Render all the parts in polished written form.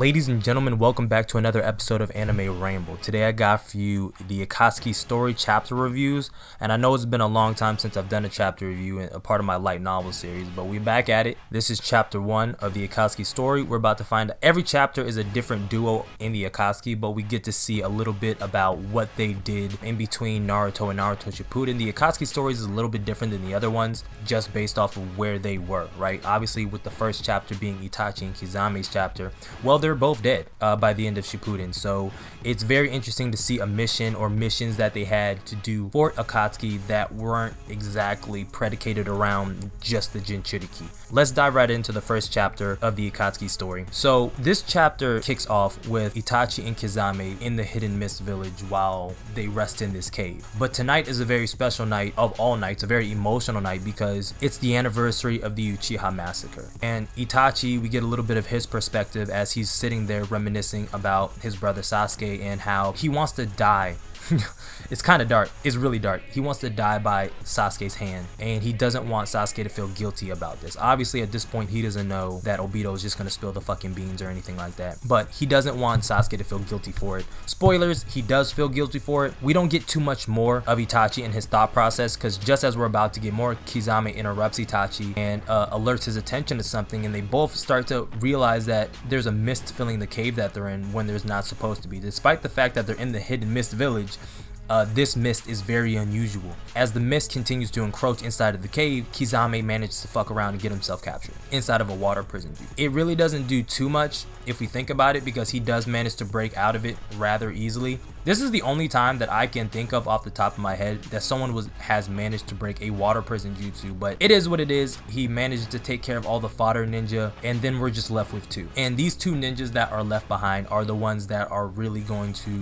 Ladies and gentlemen, welcome back to another episode of Anime Rainbow. Today I got for you the Akatsuki story chapter reviews, and I know it's been a long time since I've done a chapter review in a part of my light novel series, but we're back at it. This is chapter 1 of the Akatsuki story. We're about to find out every chapter is a different duo in the Akatsuki, but we get to see a little bit about what they did in between Naruto and Naruto Shippuden. The Akatsuki stories is a little bit different than the other ones, just based off of where they were, right? Obviously, with the first chapter being Itachi and Kisame's chapter, well, they're both dead by the end of Shippuden, so it's very interesting to see a mission or missions that they had to do for Akatsuki that weren't exactly predicated around just the Jinchuriki. Let's dive right into the first chapter of the Akatsuki story. So this chapter kicks off with Itachi and Kisame in the Hidden Mist village while they rest in this cave. But tonight is a very special night of all nights, a very emotional night, because it's the anniversary of the Uchiha massacre. And Itachi, we get a little bit of his perspective as he's sitting there reminiscing about his brother Sasuke and how he wants to die. It's kind of dark. It's really dark. He wants to die by Sasuke's hand, and he doesn't want Sasuke to feel guilty about this. Obviously, at this point, he doesn't know that Obito is just going to spill the fucking beans or anything like that, but he doesn't want Sasuke to feel guilty for it. Spoilers, he does feel guilty for it. We don't get too much more of Itachi and his thought process, because just as we're about to get more, Kisame interrupts Itachi and alerts his attention to something, and they both start to realize that there's a mist filling the cave that they're in when there's not supposed to be. Despite the fact that they're in the Hidden Mist village, this mist is very unusual. As the mist continues to encroach inside of the cave, Kisame manages to fuck around and get himself captured inside of a water prison. It really doesn't do too much if we think about it, because he does manage to break out of it rather easily. This is the only time that I can think of off the top of my head that someone has managed to break a water prison jutsu, but it is what it is. He managed to take care of all the fodder ninja, and then we're just left with 2. And these 2 ninjas that are left behind are the ones that are really going to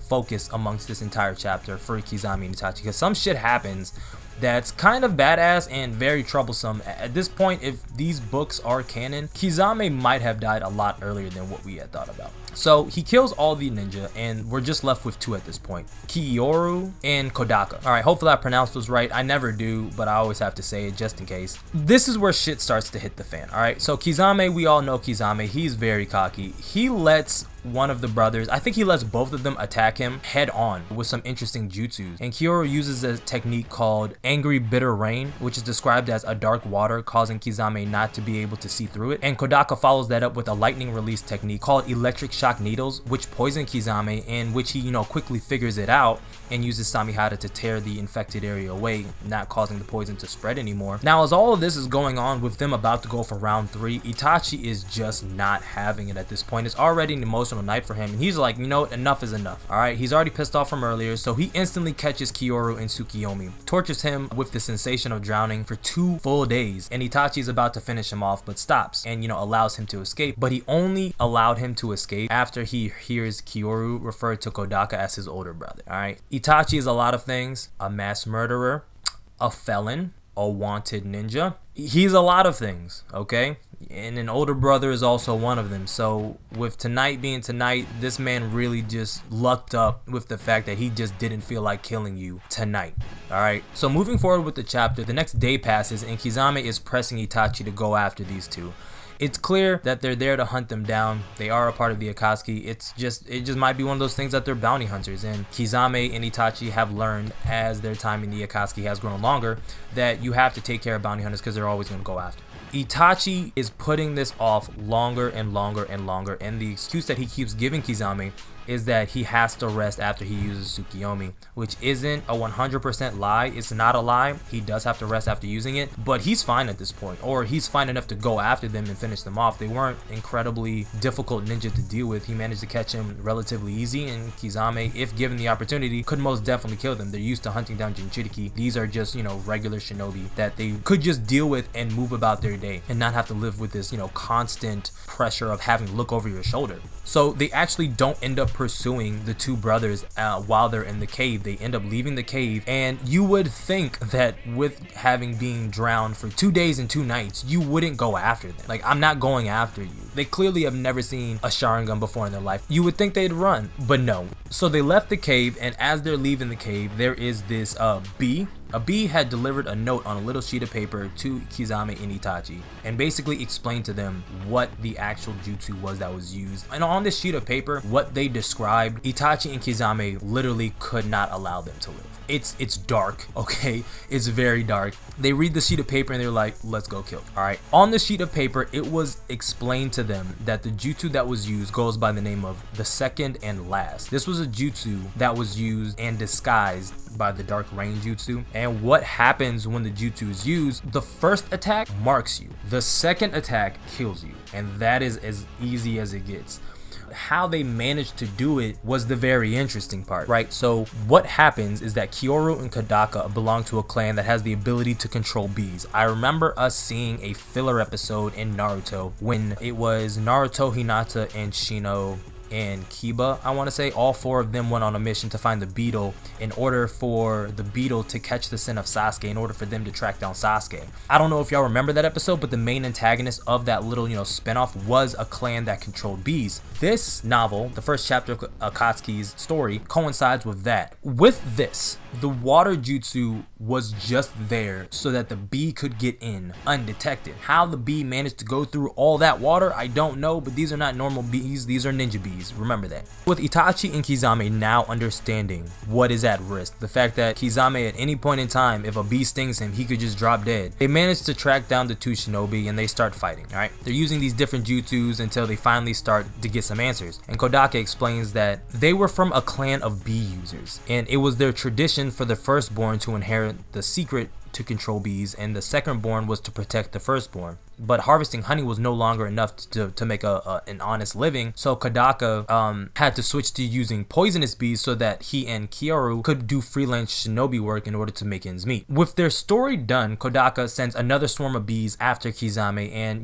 focus amongst this entire chapter for Kisame and Itachi, because some shit happens that's kind of badass and very troublesome. At this point, if these books are canon, Kisame might have died a lot earlier than what we had thought about. So he kills all the ninja, and we're just left with 2 at this point, Kiyoru and Kodaka. Alright, hopefully I pronounced those right. I never do, but I always have to say it just in case. This is where shit starts to hit the fan. Alright, so Kisame, we all know Kisame, he's very cocky. He lets one of the brothers, I think he lets both of them attack him head on with some interesting jutsus. And Kiyoru uses a technique called Angry Bitter Rain, which is described as a dark water causing Kisame not to be able to see through it. And Kodaka follows that up with a lightning release technique called Electric Shock Needles, which poison Kisame, and which he, quickly figures it out and uses Samihara to tear the infected area away, not causing the poison to spread anymore. Now, as all of this is going on with them about to go for round 3, Itachi is just not having it at this point. It's already an emotional night for him, and he's like, enough is enough. Alright, he's already pissed off from earlier, so he instantly catches Kiyoru and Tsukiyomi, tortures him with the sensation of drowning for 2 full days, and Itachi is about to finish him off, but stops and, allows him to escape. But he only allowed him to escape after he hears Kiyoru refer to Kodaka as his older brother. Alright, Itachi is a lot of things: a mass murderer, a felon, a wanted ninja. He's a lot of things, okay? And an older brother is also one of them. So with tonight being tonight, this man really just lucked up with the fact that he just didn't feel like killing you tonight. Alright, so moving forward with the chapter, the next day passes and Kisame is pressing Itachi to go after these 2. It's clear that they're there to hunt them down. They are a part of the Akatsuki. It just might be one of those things that they're bounty hunters, and Kisame and Itachi have learned as their time in the Akatsuki has grown longer that you have to take care of bounty hunters because they're always going to go after. Itachi is putting this off longer and longer and longer, and the excuse that he keeps giving Kisame is that he has to rest after he uses Tsukiyomi, which isn't a 100% lie. It's not a lie. He does have to rest after using it, but he's fine at this point, or he's fine enough to go after them and finish them off. They weren't incredibly difficult ninja to deal with. He managed to catch him relatively easy, and Kisame, if given the opportunity, could most definitely kill them. They're used to hunting down Jinchuriki. These are just, regular shinobi that they could just deal with and move about their day and not have to live with this, constant pressure of having to look over your shoulder. So they actually don't end up pursuing the 2 brothers while they're in the cave. They end up leaving the cave, and you would think that with having been drowned for 2 days and 2 nights, you wouldn't go after them. Like, I'm not going after you. They clearly have never seen a Sharingan before in their life. You would think they'd run, but no. So they left the cave, and as they're leaving the cave, there is this bee A bee had delivered a note on a little sheet of paper to Kisame and Itachi and basically explained to them what the actual jutsu was that was used. And on this sheet of paper, what they described, Itachi and Kisame literally could not allow them to live. It's dark, okay? It's very dark. They read the sheet of paper and they're like, let's go kill. All right. On the sheet of paper, it was explained to them that the jutsu that was used goes by the name of the second and last. This was a jutsu that was used and disguised by the dark rain jutsu. And what happens when the jutsu is used, the first attack marks you. The second attack kills you. And that is as easy as it gets. How they managed to do it was the very interesting part, right? So what happens is that Kyoru and Kodaka belong to a clan that has the ability to control bees. I remember us seeing a filler episode in Naruto when it was Naruto, Hinata, and Shino and Kiba, I want to say. All four of them went on a mission to find the beetle in order for the beetle to catch the scent of Sasuke, in order for them to track down Sasuke. I don't know if y'all remember that episode, but the main antagonist of that little, spinoff was a clan that controlled bees. This novel, the first chapter of Akatsuki's story, coincides with that. With this, the water jutsu was just there so that the bee could get in undetected. How the bee managed to go through all that water, I don't know, but these are not normal bees, these are ninja bees. Remember that. With Itachi and Kisame now understanding what is at risk, the fact that Kisame at any point in time, if a bee stings him, he could just drop dead, they managed to track down the two shinobi and they start fighting. All right, they're using these different jutsus until they finally start to get some answers. And Kodaka explains that they were from a clan of bee users, and it was their tradition for the firstborn to inherit the secret to control bees, and the secondborn was to protect the firstborn. But harvesting honey was no longer enough to make an honest living, so Kodaka had to switch to using poisonous bees so that he and Kyoru could do freelance shinobi work in order to make ends meet. With their story done, Kodaka sends another swarm of bees after Kisame, and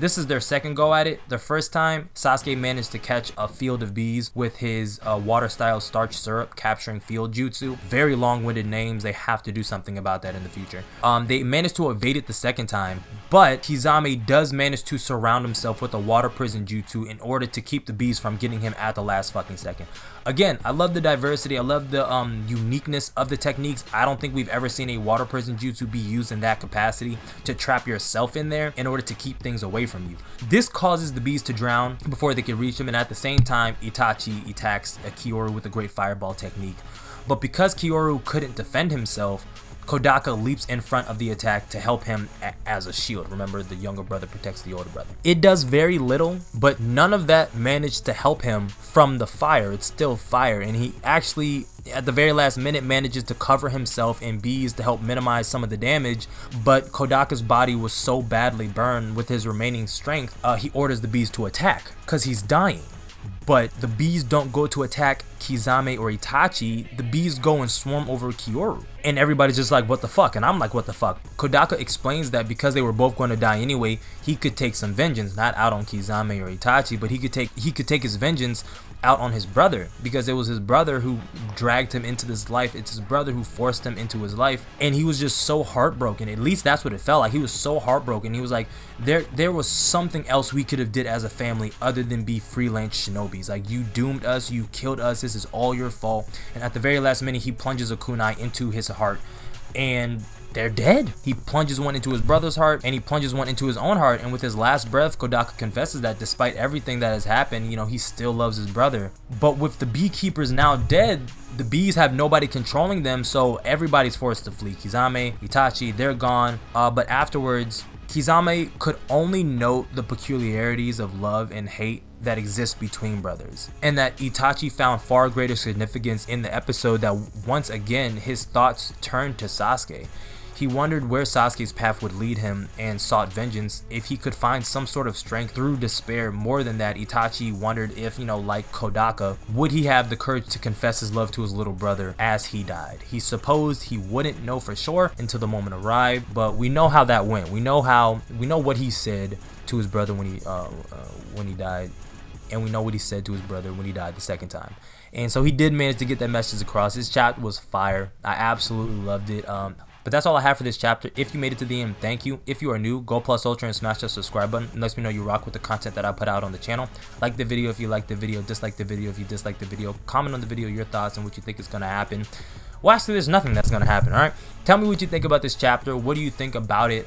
this is their second go at it. The first time, Sasuke managed to catch a field of bees with his water style starch syrup, capturing field jutsu. Very long-winded names, they have to do something about that in the future. They managed to evade it the second time, but Kisame does manage to surround himself with a water prison jutsu in order to keep the bees from getting him at the last fucking second. Again, I love the diversity, I love the uniqueness of the techniques. I don't think we've ever seen a water prison jutsu be used in that capacity to trap yourself in there in order to keep things away from you. This causes the bees to drown before they can reach him, and at the same time, Itachi attacks Kyoru with a great fireball technique. But because Kyoru couldn't defend himself, Kodaka leaps in front of the attack to help him as a shield. Remember, the younger brother protects the older brother. It does very little, but none of that managed to help him from the fire. It's still fire, and he actually, at the very last minute, manages to cover himself in bees to help minimize some of the damage. But Kodaka's body was so badly burned with his remaining strength, he orders the bees to attack because he's dying. But the bees don't go to attack Kisame or Itachi, the bees go and swarm over Kyoru. And everybody's just like, what the fuck? And I'm like, what the fuck? Kodaka explains that because they were both going to die anyway, he could take some vengeance, not out on Kisame or Itachi, but he could take his vengeance out on his brother, because it was his brother who dragged him into this life. It's his brother who forced him into his life, and he was just so heartbroken. At least that's what it felt like. He was so heartbroken. He was like, there was something else we could have did as a family other than be freelance shinobis. Like, you doomed us, you killed us, this is all your fault. And at the very last minute, he plunges a kunai into his heart, and they're dead. He plunges one into his brother's heart, and he plunges one into his own heart, and with his last breath, Kodaka confesses that despite everything that has happened, he still loves his brother. But with the beekeepers now dead, the bees have nobody controlling them, so everybody's forced to flee. Kisame, Itachi, they're gone. But afterwards, Kisame could only note the peculiarities of love and hate that exist between brothers, and that Itachi found far greater significance in the episode that once again his thoughts turned to Sasuke. He wondered where Sasuke's path would lead him and sought vengeance if he could find some sort of strength through despair. More than that, Itachi wondered if, like Kodaka, would he have the courage to confess his love to his little brother as he died. He supposed he wouldn't know for sure until the moment arrived, but we know how that went. We know what he said to his brother when he died, and we know what he said to his brother when he died the second time. And so he did manage to get that message across. His chapter was fire. I absolutely loved it. But that's all I have for this chapter. If you made it to the end, thank you. If you are new, go plus ultra and smash that subscribe button. It lets me know you rock with the content that I put out on the channel. Like the video if you like the video, dislike the video if you dislike the video. Comment on the video your thoughts and what you think is going to happen. Well, actually, there's nothing that's gonna happen. All right. Tell me what you think about this chapter. What do you think about it?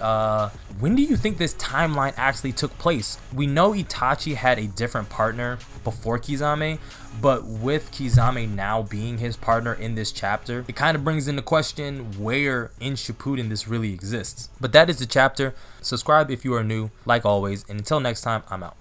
When do you think this timeline actually took place? We know Itachi had a different partner before Kisame, but with Kisame now being his partner in this chapter, it kind of brings into question where in Shippuden this really exists. But that is the chapter. Subscribe if you are new, like always, and until next time, I'm out.